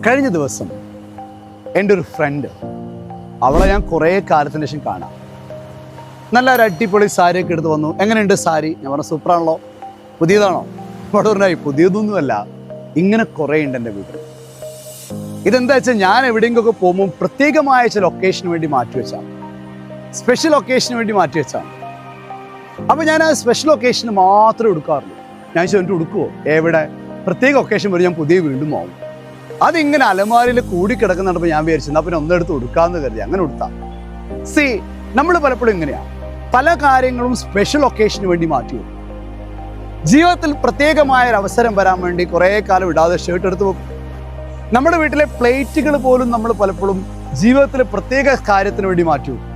കഴിഞ്ഞ ദിവസം എൻ്റെ ഒരു ഫ്രണ്ട്, അവളെ ഞാൻ കുറേ കാലത്തിന് ശേഷം കാണാം. നല്ല ഒരു അടിപൊളി സാരിയൊക്കെ എടുത്ത് വന്നു. എങ്ങനെയുണ്ട് സാരി? ഞാൻ പറഞ്ഞു സൂപ്പറാണല്ലോ. പുതിയതാണോ? അവിടെ പറഞ്ഞായി പുതിയതൊന്നുമല്ല, ഇങ്ങനെ കുറേ ഉണ്ട് എൻ്റെ വീട്ടിൽ. ഇതെന്താ വെച്ചാൽ ഞാൻ എവിടെയെങ്കിലൊക്കെ പോകുമ്പോൾ പ്രത്യേകമായ ചില ഒക്കേഷന് വേണ്ടി മാറ്റിവെച്ചാണ്, സ്പെഷ്യൽ ഒക്കേഷന് വേണ്ടി മാറ്റിവെച്ചാണ്. അപ്പോൾ ഞാൻ ആ സ്പെഷ്യൽ ഒക്കേഷന് മാത്രമേ എടുക്കാറുള്ളൂ. ഞാൻ ചോദിച്ചു എടുക്കുമോ? എവിടെ? പ്രത്യേക ഒക്കേഷൻ വരെ ഞാൻ പുതിയ വീണ്ടും ആവും. അതിങ്ങനെ അലമാരയിൽ കൂടി കിടക്കുന്നുണ്ടപ്പോൾ ഞാൻ വിചാരിച്ചു അപ്പം ഒന്നെടുത്ത് കൊടുക്കാമെന്ന് കരുതി. അങ്ങനെ കൊടുത്താൽ നമ്മൾ പലപ്പോഴും ഇങ്ങനെയാണ്, പല കാര്യങ്ങളും സ്പെഷ്യൽ ഒക്കേഷന് വേണ്ടി മാറ്റി വെക്കും. ജീവിതത്തിൽ പ്രത്യേകമായ ഒരു അവസരം വരാൻ വേണ്ടി കുറേ കാലം ഇടാതെ ഷർട്ട് എടുത്ത് വെക്കും. നമ്മുടെ വീട്ടിലെ പ്ലേറ്റുകൾ പോലും നമ്മൾ പലപ്പോഴും ജീവിതത്തിലെ പ്രത്യേക കാര്യത്തിന് വേണ്ടി മാറ്റി വെക്കും.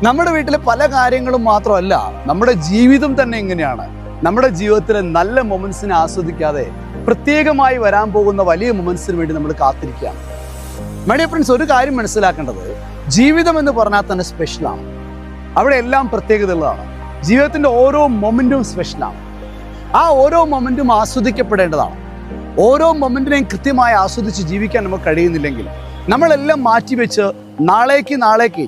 നമ്മുടെ വീട്ടിലെ പല കാര്യങ്ങളും മാത്രമല്ല, നമ്മുടെ ജീവിതം തന്നെ എങ്ങനെയാണ്. നമ്മുടെ ജീവിതത്തിലെ നല്ല മൊമെന്റ്സിനെ ആസ്വദിക്കാതെ പ്രത്യേകമായി വരാൻ പോകുന്ന വലിയ മൊമെന്റ്സിന് വേണ്ടി നമ്മൾ കാത്തിരിക്കുകയാണ്. മൈ ഡിയർ ഫ്രണ്ട്സ്, ഒരു കാര്യം മനസ്സിലാക്കേണ്ടത്, ജീവിതം എന്ന് പറഞ്ഞാൽ തന്നെ സ്പെഷ്യലാണ്. അവിടെ എല്ലാം പ്രത്യേകതകളാണ്. ജീവിതത്തിൻ്റെ ഓരോ മൊമെന്റും സ്പെഷ്യലാണ്. ആ ഓരോ മൊമെന്റും ആസ്വദിക്കപ്പെടേണ്ടതാണ്. ഓരോ മൊമെന്റിനെയും കൃത്യമായി ആസ്വദിച്ച് ജീവിക്കാൻ നമുക്ക് കഴിയുന്നില്ലെങ്കിൽ നമ്മളെല്ലാം മാറ്റിവെച്ച് നാളേക്ക്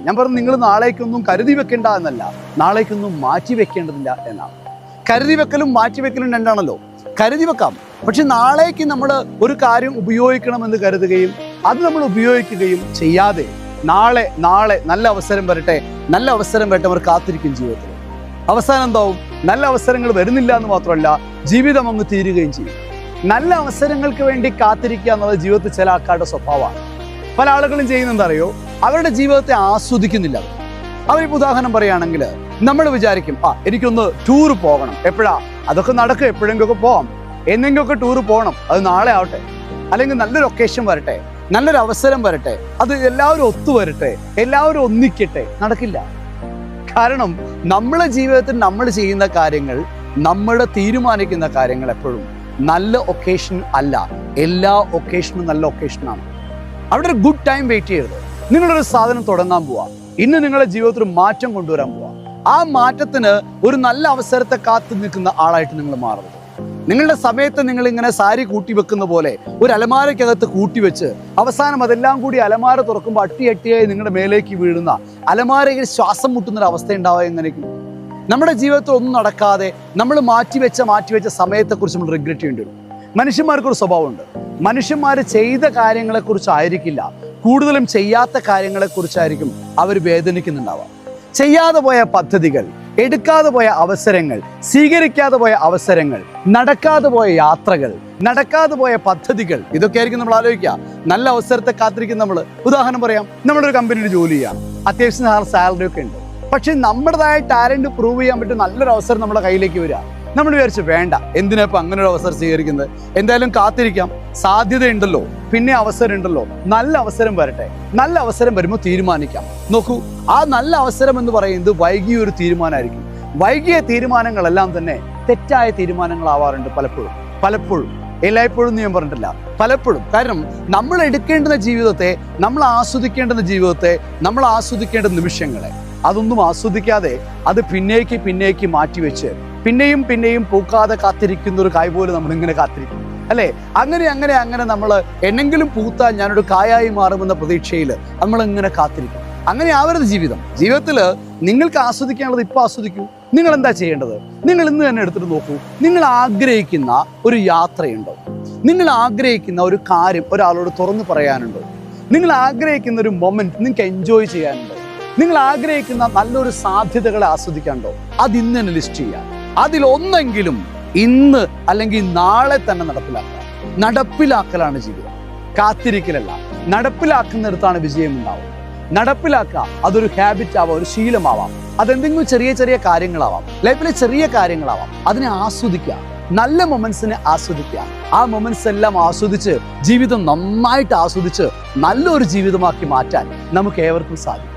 ഞാൻ പറഞ്ഞു, നിങ്ങൾ നാളേക്കൊന്നും കരുതി വെക്കേണ്ട എന്നല്ല, നാളേക്കൊന്നും മാറ്റി വെക്കേണ്ടതില്ല എന്നാണ്. കരുതി വെക്കലും മാറ്റിവെക്കലും രണ്ടാണല്ലോ. കരുതി വെക്കാം, പക്ഷെ നാളേക്ക് നമ്മൾ ഒരു കാര്യം ഉപയോഗിക്കണമെന്ന് കരുതുകയും അത് നമ്മൾ ഉപയോഗിക്കുകയും ചെയ്യാതെ നാളെ നല്ല അവസരം വരട്ടെ അവർ കാത്തിരിക്കും. ജീവിതത്തിൽ അവസാനം എന്താവും? നല്ല അവസരങ്ങൾ വരുന്നില്ല എന്ന് മാത്രമല്ല, ജീവിതം അങ്ങ് തീരുകയും ചെയ്യും. നല്ല അവസരങ്ങൾക്ക് വേണ്ടി കാത്തിരിക്കുക എന്നുള്ളത് ജീവിതത്തിൽ ചില ആൾക്കാരുടെ സ്വഭാവമാണ്. പല ആളുകളും ചെയ്യുന്നത് അറിയോ? അവരുടെ ജീവിതത്തെ ആസ്വദിക്കുന്നില്ല. അവരിപ്പോൾ ഉദാഹരണം പറയുകയാണെങ്കിൽ, നമ്മൾ വിചാരിക്കും എനിക്കൊന്ന് ടൂർ പോകണം. എപ്പോഴാ? അതൊക്കെ നടക്കും, എപ്പോഴെങ്കിലൊക്കെ പോവാം, എന്നെങ്കിലൊക്കെ ടൂർ പോകണം, അത് നാളെ ആവട്ടെ, അല്ലെങ്കിൽ നല്ലൊരു ഒക്കേഷൻ വരട്ടെ, നല്ലൊരു അവസരം വരട്ടെ, അത് എല്ലാവരും ഒത്തുവരട്ടെ, എല്ലാവരും ഒന്നിക്കട്ടെ. നടക്കില്ല. കാരണം നമ്മളെ ജീവിതത്തിൽ നമ്മൾ ചെയ്യുന്ന കാര്യങ്ങൾ, നമ്മൾ തീരുമാനിക്കുന്ന കാര്യങ്ങൾ എപ്പോഴും നല്ല ഒക്കേഷൻ അല്ല. എല്ലാ ഒക്കേഷനും നല്ല ഒക്കേഷനാണ്. അവിടെ ഒരു ഗുഡ് ടൈം വെയിറ്റ് ചെയ്യരുത്. നിങ്ങളൊരു സാധനം തുടങ്ങാൻ പോവാ, ഇന്ന് നിങ്ങളുടെ ജീവിതത്തിൽ ഒരു മാറ്റം കൊണ്ടുവരാൻ പോവാ. ആ മാറ്റത്തിന് ഒരു നല്ല അവസരത്തെ കാത്തു നിൽക്കുന്ന ആളായിട്ട് നിങ്ങൾ മാറരുത്. നിങ്ങളുടെ സമയത്ത് നിങ്ങൾ ഇങ്ങനെ സാരി കൂട്ടി വെക്കുന്ന പോലെ ഒരു അലമാരയ്ക്കകത്ത് കൂട്ടിവെച്ച് അവസാനം അതെല്ലാം കൂടി അലമാര തുറക്കുമ്പോൾ അട്ടിയായി നിങ്ങളുടെ മേലേക്ക് വീഴുന്ന, അലമാരയിൽ ശ്വാസം മുട്ടുന്നൊരു അവസ്ഥ ഉണ്ടാവുക. എങ്ങനെയൊക്കെ നമ്മുടെ ജീവിതത്തിൽ ഒന്നും നടക്കാതെ നമ്മൾ മാറ്റിവെച്ച സമയത്തെക്കുറിച്ച് നമ്മൾ റിഗ്രറ്റ് ചെയ്യേണ്ടി വരും. മനുഷ്യന്മാർക്കൊരു സ്വഭാവമുണ്ട്. മനുഷ്യന്മാർ ചെയ്ത കാര്യങ്ങളെക്കുറിച്ചായിരിക്കില്ല, കൂടുതലും ചെയ്യാത്ത കാര്യങ്ങളെക്കുറിച്ചായിരിക്കും അവർ വേദനിക്കുന്നുണ്ടാവുക. ചെയ്യാതെ പോയ പദ്ധതികൾ, എടുക്കാതെ പോയ അവസരങ്ങൾ, സ്വീകരിക്കാതെ പോയ അവസരങ്ങൾ, നടക്കാതെ പോയ യാത്രകൾ, നടക്കാതെ പോയ പദ്ധതികൾ, ഇതൊക്കെ ആയിരിക്കും നമ്മൾ ആലോചിക്കുക. നല്ല അവസരത്തെ കാത്തിരിക്കും നമ്മൾ. ഉദാഹരണം പറയാം, നമ്മളൊരു കമ്പനിയിൽ ജോലി ചെയ്യാം, അത്യാവശ്യം സാലറി ഒക്കെ ഉണ്ട്. പക്ഷെ നമ്മുടേതായ ടാലന്റ് പ്രൂവ് ചെയ്യാൻ പറ്റും നല്ലൊരു അവസരം നമ്മുടെ കയ്യിലേക്ക് വരിക. നമ്മൾ വിചാരിച്ചു വേണ്ട, എന്തിനാ ഇപ്പം അങ്ങനെ ഒരു അവസരം സ്വീകരിക്കുന്നത്, എന്തായാലും കാത്തിരിക്കാം, സാധ്യതയുണ്ടല്ലോ, പിന്നെ അവസരം ഉണ്ടല്ലോ, നല്ല അവസരം വരട്ടെ. നല്ല അവസരം വരുമ്പോൾ തീരുമാനിക്കാം. നോക്കൂ, ആ നല്ല അവസരം എന്ന് പറയുന്നത് വൈകിയ ഒരു തീരുമാനമായിരിക്കും. വൈകിയ തീരുമാനങ്ങളെല്ലാം തന്നെ തെറ്റായ തീരുമാനങ്ങളാവാറുണ്ട് പലപ്പോഴും. എല്ലായ്പ്പോഴും ഞാൻ പറഞ്ഞിട്ടില്ല, പലപ്പോഴും. കാരണം നമ്മൾ എടുക്കേണ്ടുന്ന ജീവിതത്തെ, നമ്മൾ ആസ്വദിക്കേണ്ട നിമിഷങ്ങളെ അതൊന്നും ആസ്വദിക്കാതെ അത് പിന്നേക്ക് മാറ്റിവെച്ച് പിന്നെയും പൂക്കാതെ കാത്തിരിക്കുന്ന ഒരു കായ് പോലെ നമ്മളിങ്ങനെ കാത്തിരിക്കും, അല്ലേ? അങ്ങനെ നമ്മൾ എന്നെങ്കിലും പൂത്താൽ ഞാനൊരു കായായി മാറുമെന്ന പ്രതീക്ഷയിൽ നമ്മളിങ്ങനെ കാത്തിരിക്കും. അങ്ങനെ ആവരുത് ജീവിതത്തിൽ. നിങ്ങൾക്ക് ആസ്വദിക്കാനുള്ളത് ഇപ്പം ആസ്വദിക്കൂ. നിങ്ങൾ എന്താ ചെയ്യേണ്ടത്? നിങ്ങൾ ഇന്ന് തന്നെ എടുത്തിട്ട് നോക്കൂ. നിങ്ങൾ ആഗ്രഹിക്കുന്ന ഒരു യാത്രയുണ്ടോ? നിങ്ങൾ ആഗ്രഹിക്കുന്ന ഒരു കാര്യം ഒരാളോട് തുറന്നു പറയാനുണ്ടോ? നിങ്ങൾ ആഗ്രഹിക്കുന്ന ഒരു മൊമെന്റ് നിങ്ങൾക്ക് എൻജോയ് ചെയ്യാനുണ്ടോ? നിങ്ങൾ ആഗ്രഹിക്കുന്ന നല്ലൊരു സാധ്യതകളെ ആസ്വദിക്കാനുണ്ടോ? അത് ഇന്ന് തന്നെ ലിസ്റ്റ് ചെയ്യാം. അതിലൊന്നെങ്കിലും ഇന്ന് അല്ലെങ്കിൽ നാളെ തന്നെ നടപ്പിലാക്കലാണ് ജീവിതം. കാത്തിരിക്കലല്ല. നടപ്പിലാക്കുന്നിടത്താണ് വിജയം ഉണ്ടാവുക. നടപ്പിലാക്കുക, അതൊരു ഹാബിറ്റ് ആവാം, ഒരു ശീലമാവാം, അതെന്തെങ്കിലും ചെറിയ കാര്യങ്ങളാവാം, ലൈഫിലെ ചെറിയ കാര്യങ്ങളാവാം. അതിനെ ആസ്വദിക്കുക, നല്ല മൊമെന്റ്സിനെ ആസ്വദിക്കുക. ആ മൊമെന്റ്സ് എല്ലാം ആസ്വദിച്ച് ജീവിതം നന്നായിട്ട് ആസ്വദിച്ച് നല്ലൊരു ജീവിതമാക്കി മാറ്റാൻ നമുക്ക് ഏവർക്കും സാധിക്കും.